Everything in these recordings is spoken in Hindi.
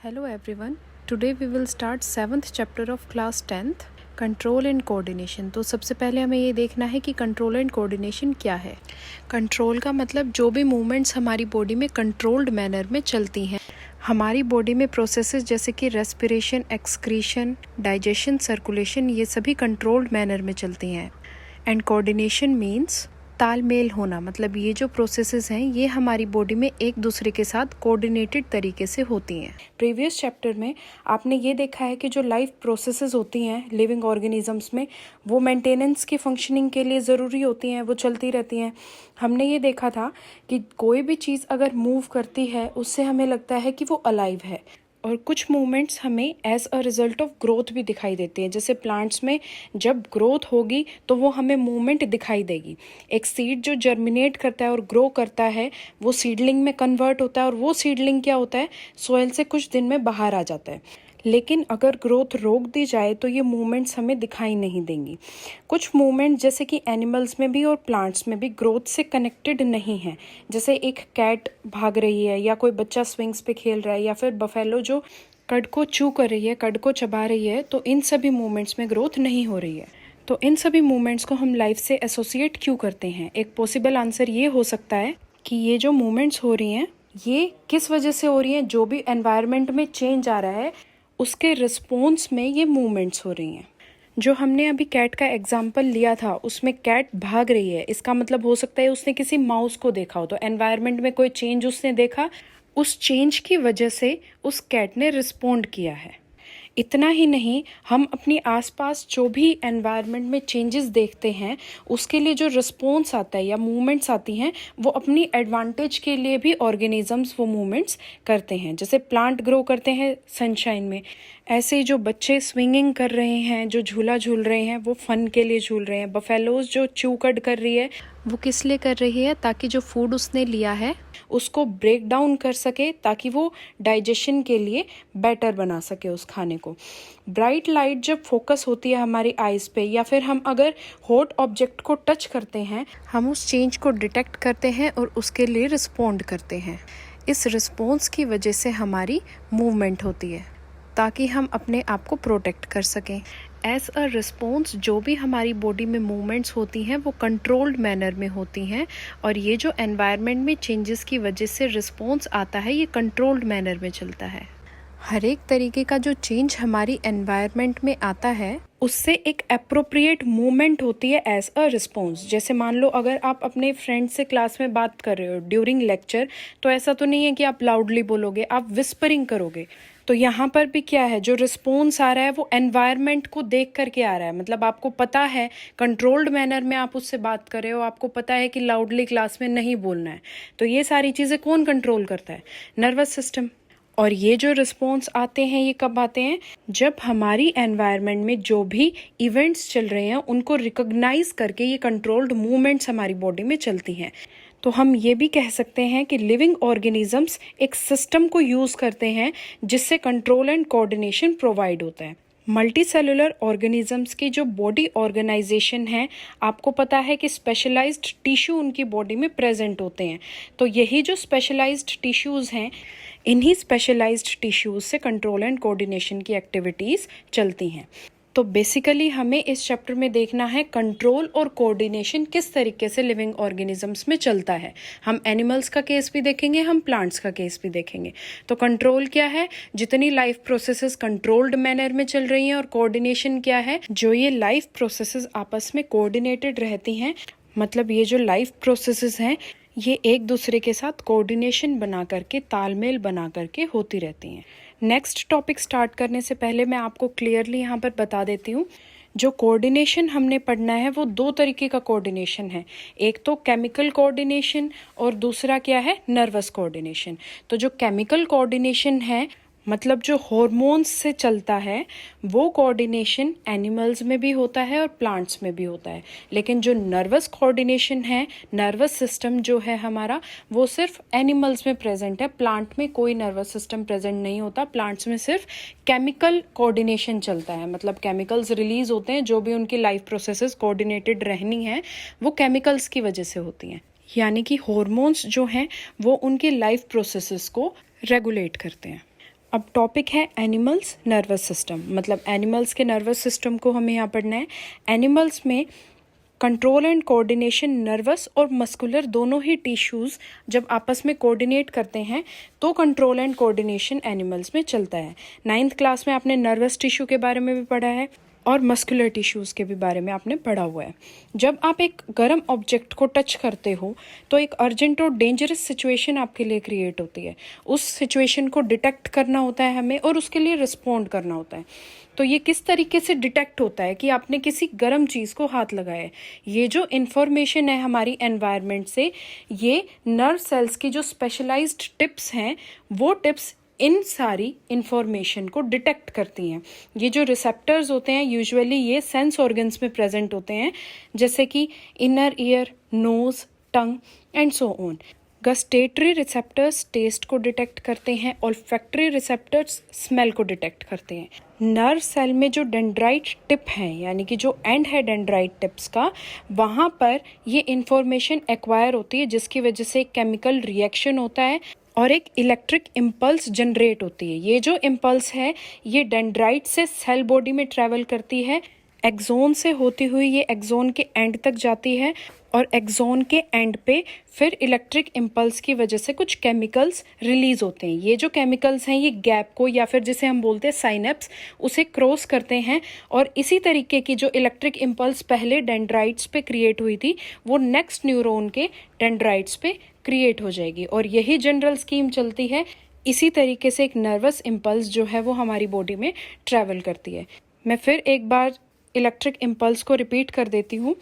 Hello everyone. Today we will start 7th chapter of class 10th control and coordination. तो सबसे पहले हमें ये देखना है कि कंट्रोल एंड कोऑर्डिनेशन क्या है। कंट्रोल का मतलब जो भी मूवमेंट्स हमारी बॉडी में कंट्रोल्ड मैनर में चलती हैं। हमारी बॉडी में प्रोसेसेस जैसे कि रेस्पिरेशन, एक्सक्रीशन, डाइजेशन, सर्कुलेशन, ये सभी कंट्रोल्ड मैनर में चलती हैं। एंड कोऑर्डिनेशन मीन्स तालमेल होना, मतलब ये जो प्रोसेसेस हैं ये हमारी बॉडी में एक दूसरे के साथ कोऑर्डिनेटेड तरीके से होती हैं। प्रीवियस चैप्टर में आपने ये देखा है कि जो लाइफ प्रोसेसेस होती हैं लिविंग ऑर्गेनिजम्स में, वो मेंटेनेंस की फंक्शनिंग के लिए ज़रूरी होती हैं, वो चलती रहती हैं। हमने ये देखा था कि कोई भी चीज़ अगर मूव करती है उससे हमें लगता है कि वो अलाइव है, और कुछ मूवमेंट्स हमें as a result of growth भी दिखाई देती हैं। जैसे प्लांट्स में जब ग्रोथ होगी तो वो हमें मूवमेंट दिखाई देगी। एक सीड जो जर्मिनेट करता है और ग्रो करता है वो सीडलिंग में कन्वर्ट होता है, और वो सीडलिंग क्या होता है, सॉइल से कुछ दिन में बाहर आ जाता है। लेकिन अगर ग्रोथ रोक दी जाए तो ये मूवमेंट्स हमें दिखाई नहीं देंगी। कुछ मूवमेंट जैसे कि एनिमल्स में भी और प्लांट्स में भी ग्रोथ से कनेक्टेड नहीं है। जैसे एक कैट भाग रही है, या कोई बच्चा स्विंग्स पे खेल रहा है, या फिर बफेलो जो कड को चू कर रही है, कड को चबा रही है, तो इन सभी मूवमेंट्स में ग्रोथ नहीं हो रही है। तो इन सभी मूवमेंट्स को हम लाइफ से एसोसिएट क्यों करते हैं? एक पॉसिबल आंसर ये हो सकता है कि ये जो मूवमेंट्स हो रही हैं ये किस वजह से हो रही हैं। जो भी एनवायरनमेंट में चेंज आ रहा है उसके रिस्पॉन्स में ये मूवमेंट्स हो रही हैं। जो हमने अभी कैट का एग्जाम्पल लिया था उसमें कैट भाग रही है, इसका मतलब हो सकता है उसने किसी माउस को देखा हो, तो एनवायरनमेंट में कोई चेंज उसने देखा, उस चेंज की वजह से उस कैट ने रिस्पॉन्ड किया है। इतना ही नहीं, हम अपनी आसपास जो भी एनवायरनमेंट में चेंजेस देखते हैं उसके लिए जो रिस्पॉन्स आता है या मूवमेंट्स आती हैं वो अपनी एडवांटेज के लिए भी ऑर्गेनिजम्स वो मूवमेंट्स करते हैं। जैसे प्लांट ग्रो करते हैं सनशाइन में, ऐसे ही जो बच्चे स्विंगिंग कर रहे हैं, जो झूला झूल रहे हैं, वो फन के लिए झूल रहे हैं। बफेलोज जो चूकड कर रही है वो किस लिए कर रही है? ताकि जो फूड उसने लिया है उसको ब्रेक डाउन कर सके, ताकि वो डाइजेशन के लिए बेटर बना सके उस खाने को। ब्राइट लाइट जब फोकस होती है हमारी आइज़ पे, या फिर हम अगर हॉट ऑब्जेक्ट को टच करते हैं, हम उस चेंज को डिटेक्ट करते हैं और उसके लिए रिस्पॉन्ड करते हैं। इस रिस्पॉन्स की वजह से हमारी मूवमेंट होती है ताकि हम अपने आप को प्रोटेक्ट कर सकें। एज अ रिस्पॉन्स जो भी हमारी बॉडी में मूवमेंट्स होती हैं वो कंट्रोल्ड मैनर में होती हैं, और ये जो एनवायरनमेंट में चेंजेस की वजह से रिस्पॉन्स आता है ये कंट्रोल्ड मैनर में चलता है। हर एक तरीके का जो चेंज हमारी एनवायरनमेंट में आता है उससे एक एप्रोप्रिएट मूवमेंट होती है एज अ रिस्पॉन्स। जैसे मान लो अगर आप अपने फ्रेंड से क्लास में बात कर रहे हो ड्यूरिंग लेक्चर, तो ऐसा तो नहीं है कि आप लाउडली बोलोगे, आप विस्परिंग करोगे। तो यहाँ पर भी क्या है, जो रिस्पॉन्स आ रहा है वो एनवायरनमेंट को देख करके आ रहा है। मतलब आपको पता है कंट्रोल्ड मैनर में आप उससे बात कर रहे हो, आपको पता है कि लाउडली क्लास में नहीं बोलना है। तो ये सारी चीज़ें कौन कंट्रोल करता है? Nervous system. और ये जो रिस्पॉन्स आते हैं ये कब आते हैं? जब हमारी एनवायरनमेंट में जो भी इवेंट्स चल रहे हैं उनको रिकॉग्नाइज करके ये कंट्रोल्ड मूवमेंट्स हमारी बॉडी में चलती हैं। तो हम ये भी कह सकते हैं कि लिविंग ऑर्गेनिजम्स एक सिस्टम को यूज़ करते हैं जिससे कंट्रोल एंड कोऑर्डिनेशन प्रोवाइड होता है। मल्टी सेलुलर ऑर्गेनिजम्स की जो बॉडी ऑर्गेनाइजेशन है, आपको पता है कि स्पेशलाइज्ड टिश्यू उनकी बॉडी में प्रेजेंट होते हैं। तो यही जो स्पेशलाइज्ड टिश्यूज़ हैं, इन्हीं स्पेशलाइज्ड टिश्यूज़ से कंट्रोल एंड कोऑर्डिनेशन की एक्टिविटीज़ चलती हैं। तो बेसिकली हमें इस चैप्टर में देखना है कंट्रोल और कोऑर्डिनेशन किस तरीके से लिविंग ऑर्गेनिजम्स में चलता है। हम एनिमल्स का केस भी देखेंगे, हम प्लांट्स का केस भी देखेंगे। तो कंट्रोल क्या है? जितनी लाइफ प्रोसेसेस कंट्रोल्ड मैनर में चल रही हैं, और कोऑर्डिनेशन क्या है? जो ये लाइफ प्रोसेसेस आपस में कोऑर्डिनेटेड रहती हैं। मतलब ये जो लाइफ प्रोसेसेस हैं ये एक दूसरे के साथ कोऑर्डिनेशन बना करके, तालमेल बना करके होती रहती हैं। नेक्स्ट टॉपिक स्टार्ट करने से पहले मैं आपको क्लियरली यहाँ पर बता देती हूँ, जो कोऑर्डिनेशन हमने पढ़ना है वो दो तरीके का कोऑर्डिनेशन है। एक तो केमिकल कोऑर्डिनेशन और दूसरा क्या है? Nervous coordination. तो जो केमिकल कोऑर्डिनेशन है, मतलब जो हॉर्मोन्स से चलता है, वो कोऑर्डिनेशन एनिमल्स में भी होता है और प्लांट्स में भी होता है। लेकिन जो नर्वस कोऑर्डिनेशन है, नर्वस सिस्टम जो है हमारा, वो सिर्फ एनिमल्स में प्रेजेंट है। प्लांट में कोई नर्वस सिस्टम प्रेजेंट नहीं होता। प्लांट्स में सिर्फ केमिकल कोऑर्डिनेशन चलता है, मतलब केमिकल्स रिलीज होते हैं। जो भी उनकी लाइफ प्रोसेसेस कोऑर्डिनेटेड रहनी है वो केमिकल्स की वजह से होती हैं। यानी कि हॉर्मोन्स जो हैं वो उनकी लाइफ प्रोसेसेस को रेगुलेट करते हैं। अब टॉपिक है एनिमल्स नर्वस सिस्टम, मतलब एनिमल्स के नर्वस सिस्टम को हमें यहाँ पढ़ना है। एनिमल्स में कंट्रोल एंड कोऑर्डिनेशन नर्वस और मस्कुलर दोनों ही टिश्यूज़ जब आपस में कोऑर्डिनेट करते हैं तो कंट्रोल एंड कोऑर्डिनेशन एनिमल्स में चलता है। 9th क्लास में आपने नर्वस टिश्यू के बारे में भी पढ़ा है और मस्कुलर टिश्यूज़ के भी बारे में आपने पढ़ा हुआ है। जब आप एक गर्म ऑब्जेक्ट को टच करते हो तो एक अर्जेंट और डेंजरस सिचुएशन आपके लिए क्रिएट होती है। उस सिचुएशन को डिटेक्ट करना होता है हमें और उसके लिए रिस्पॉन्ड करना होता है। तो ये किस तरीके से डिटेक्ट होता है कि आपने किसी गर्म चीज़ को हाथ लगाया है। ये जो इन्फॉर्मेशन है हमारी एनवायरनमेंट से, ये नर्व सेल्स की जो स्पेशलाइज्ड टिप्स हैं वो टिप्स इन सारी इंफॉर्मेशन को डिटेक्ट करती हैं। ये जो रिसेप्टर्स होते हैं यूजुअली ये सेंस ऑर्गन्स में प्रेजेंट होते हैं, जैसे कि inner ear, nose, tongue and so on. Gustatory receptors taste को डिटेक्ट करते हैं, ऑल्फैक्टरी रिसेप्टर्स स्मेल को डिटेक्ट करते हैं। नर्व सेल में जो डेंड्राइट टिप है, यानी कि जो एंड है डेंड्राइट टिप्स का, वहाँ पर ये इंफॉर्मेशन एक्वायर होती है जिसकी वजह से एक केमिकल रिएक्शन होता है और एक इलेक्ट्रिक इम्पल्स जनरेट होती है। ये जो इम्पल्स है ये डेंड्राइट से सेल बॉडी में ट्रैवल करती है, एक्सोन से होती हुई ये एक्सोन के एंड तक जाती है और एक्सोन के एंड पे फिर इलेक्ट्रिक इम्पल्स की वजह से कुछ केमिकल्स रिलीज होते हैं। ये जो केमिकल्स हैं ये गैप को, या फिर जिसे हम बोलते हैं साइनेप्स, उसे क्रॉस करते हैं और इसी तरीके की जो इलेक्ट्रिक इम्पल्स पहले डेंड्राइट्स पे क्रिएट हुई थी वो नेक्स्ट न्यूरॉन के डेंड्राइट्स पे क्रिएट हो जाएगी और यही जनरल स्कीम चलती है। इसी तरीके से एक नर्वस इम्पल्स जो है वो हमारी बॉडी में ट्रैवल करती है। मैं फिर एक बार इलेक्ट्रिक इम्पल्स को रिपीट कर देती हूँ।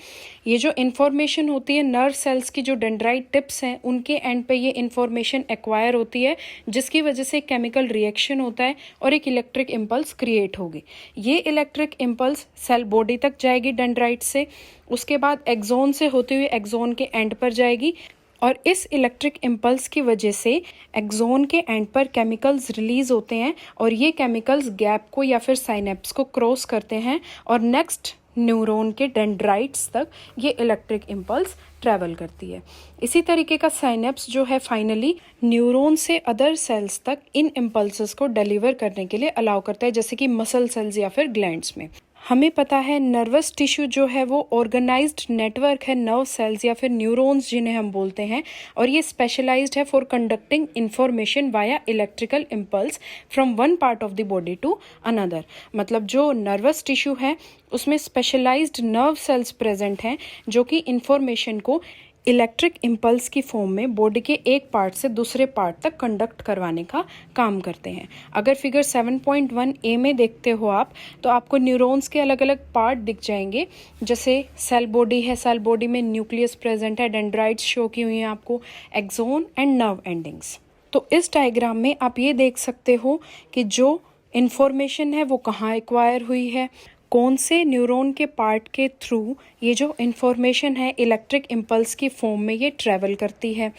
ये जो इन्फॉर्मेशन होती है नर्व सेल्स की जो डेंड्राइट टिप्स हैं उनके एंड पे ये इन्फॉर्मेशन एक्वायर होती है जिसकी वजह से एक केमिकल रिएक्शन होता है और एक इलेक्ट्रिक इम्पल्स क्रिएट होगी। ये इलेक्ट्रिक इम्पल्स सेल बॉडी तक जाएगी डेंड्राइट से, उसके बाद एक्सोन से होते हुए एक्सोन के एंड पर जाएगी और इस इलेक्ट्रिक इम्पल्स की वजह से एक्सोन के एंड पर केमिकल्स रिलीज होते हैं और ये केमिकल्स गैप को या फिर साइनेप्स को क्रॉस करते हैं और नेक्स्ट न्यूरॉन के डेंड्राइट्स तक ये इलेक्ट्रिक इम्पल्स ट्रैवल करती है। इसी तरीके का साइनेप्स जो है फाइनली न्यूरॉन से अदर सेल्स तक इन इम्पल्सेस को डिलीवर करने के लिए अलाउ करता है, जैसे कि मसल सेल्स या फिर ग्लैंड्स में। हमें पता है नर्वस टिश्यू जो है वो ऑर्गेनाइज्ड नेटवर्क है नर्व सेल्स या फिर न्यूरॉन्स जिन्हें हम बोलते हैं, और ये स्पेशलाइज्ड है for conducting information via electrical impulse from one part of the body to another. मतलब जो नर्वस टिश्यू है उसमें स्पेशलाइज्ड नर्व सेल्स प्रेजेंट हैं जो कि इंफॉर्मेशन को इलेक्ट्रिक इम्पल्स की फॉर्म में बॉडी के एक पार्ट से दूसरे पार्ट तक कंडक्ट करवाने का काम करते हैं। अगर फिगर 7.1a में देखते हो आप तो आपको न्यूरॉन्स के अलग अलग पार्ट दिख जाएंगे, जैसे सेल बॉडी है, सेल बॉडी में न्यूक्लियस प्रेजेंट है, डेंड्राइट्स शो की हुई हैं आपको, एक्सोन एंड नर्व एंडिंग्स। तो इस डायग्राम में आप ये देख सकते हो कि जो इन्फॉर्मेशन है वो कहाँ एक्वायर हुई है, कौन से न्यूरॉन के पार्ट के थ्रू ये जो इन्फॉर्मेशन है इलेक्ट्रिक इम्पल्स की फॉर्म में ये ट्रैवल करती है,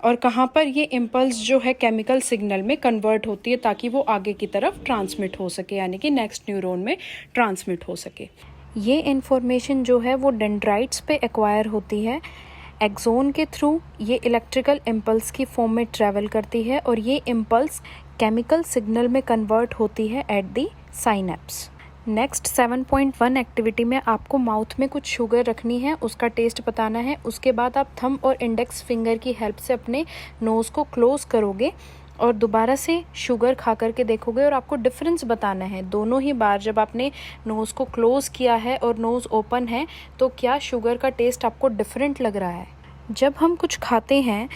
और कहाँ पर ये इम्पल्स जो है केमिकल सिग्नल में कन्वर्ट होती है ताकि वो आगे की तरफ ट्रांसमिट हो सके, यानी कि नेक्स्ट न्यूरॉन में ट्रांसमिट हो सके। ये इन्फॉर्मेशन जो है वो डेंड्राइट्स पे एक्वायर होती है, एक्सोन के थ्रू ये इलेक्ट्रिकल इम्पल्स की फॉर्म में ट्रैवल करती है और ये इम्पल्स केमिकल सिग्नल में कन्वर्ट होती है at the synapse. Next 7.1 activity में आपको माउथ में कुछ शुगर रखनी है, उसका टेस्ट बताना है। उसके बाद आप थंब और इंडेक्स फिंगर की हेल्प से अपने नोज़ को क्लोज करोगे और दोबारा से शुगर खा करके देखोगे और आपको डिफरेंस बताना है दोनों ही बार जब आपने नोज़ को क्लोज किया है और नोज़ ओपन है तो क्या शुगर का टेस्ट आपको डिफरेंट लग रहा है। जब हम कुछ खाते हैं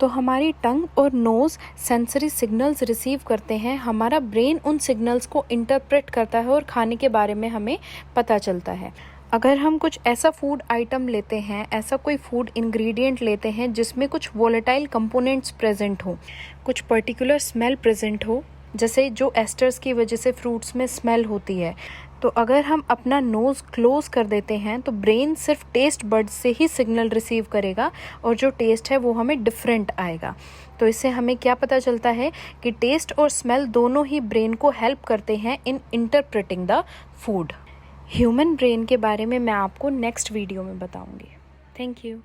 तो हमारी टंग और नोज़ सेंसरी सिग्नल्स रिसीव करते हैं, हमारा ब्रेन उन सिग्नल्स को इंटरप्रेट करता है और खाने के बारे में हमें पता चलता है। अगर हम कुछ ऐसा फूड आइटम लेते हैं, ऐसा कोई फूड इंग्रेडिएंट लेते हैं जिसमें कुछ वोलेटाइल कंपोनेंट्स प्रेजेंट हो, कुछ पर्टिकुलर स्मेल प्रेजेंट हो, जैसे जो एस्टर्स की वजह से फ्रूट्स में स्मेल होती है, तो अगर हम अपना नोज़ क्लोज कर देते हैं तो ब्रेन सिर्फ टेस्ट बड्स से ही सिग्नल रिसीव करेगा और जो टेस्ट है वो हमें डिफरेंट आएगा। तो इससे हमें क्या पता चलता है कि टेस्ट और स्मेल दोनों ही ब्रेन को हेल्प करते हैं in interpreting the food. Human brain के बारे में मैं आपको नेक्स्ट वीडियो में बताऊंगी। Thank you.